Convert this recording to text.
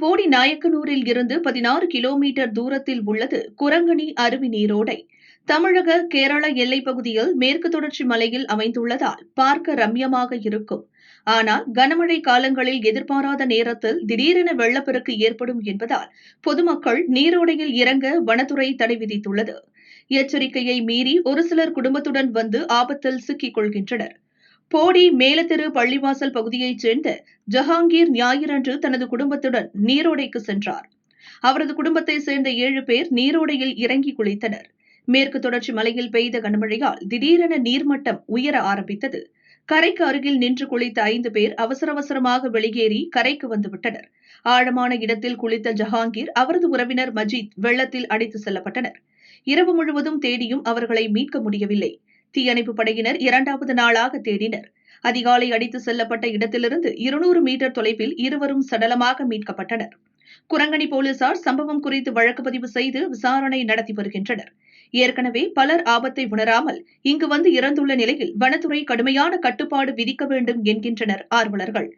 போடி நாயக்கனூரில் இருந்து 16 கிலோமீட்டர் தூரத்தில் உள்ளது குரங்கணி அருவி நீரோடை. தமிழக கேரள எல்லைப் பகுதியில் மேற்கு தொடர்ச்சி மலையில் அமைந்துள்ளதால் பார்க்க ரம்யமாக இருக்கும். ஆனால் கனமழை காலங்களில் எதிர்பாராத நேரத்தில் திடீரென வெள்ளப்பெருக்கு ஏற்படும் என்பதால் பொதுமக்கள் நீரோடையில் இறங்க வனத்துறை தடை விதித்துள்ளது. எச்சரிக்கையை மீறி ஒரு சிலர் குடும்பத்துடன் வந்து ஆபத்தில் சிக்கிக் கொள்கின்றனர். போடி மேலத்தெரு பள்ளிவாசல் பகுதியைச் சேர்ந்த ஜஹாங்கீர் ஞாயிறன்று தனது குடும்பத்துடன் நீரோடைக்கு சென்றார். அவரது குடும்பத்தைச் சேர்ந்த 7 பேர் நீரோடையில் இறங்கி குளித்தனர். மேற்கு தொடர்ச்சி மலையில் பெய்த கனமழையால் திடீரென நீர்மட்டம் உயர ஆரம்பித்தது. கரைக்கு அருகில் நின்று குளித்த 5 பேர் அவசரமாக வெளியேறி கரைக்கு வந்துவிட்டனர். ஆழமான இடத்தில் குளித்த ஜஹாங்கீர், அவரது உறவினர் மஜீத் வெள்ளத்தில் அடித்துச் செல்லப்பட்டனர். இரவு முழுவதும் தேடியும் அவர்களை மீட்க முடியவில்லை. தீயணைப்புப் படையினர் 2வது நாளாக தேடினர். அதிகாலை அடித்துச் செல்லப்பட்ட இடத்திலிருந்து 200 மீட்டர் தொலைவில் இருவரும் சடலமாக மீட்கப்பட்டனர். குரங்கணி போலீசார் சம்பவம் குறித்து வழக்கு பதிவு செய்து விசாரணை நடத்தி வருகின்றனர். ஏற்கனவே பலர் ஆபத்தை உணராமல் இங்கு வந்து இறந்துள்ள நிலையில் வனத்துறை கடுமையான கட்டுப்பாடு விதிக்க வேண்டும் என்கின்றனர் ஆர்வலர்கள்.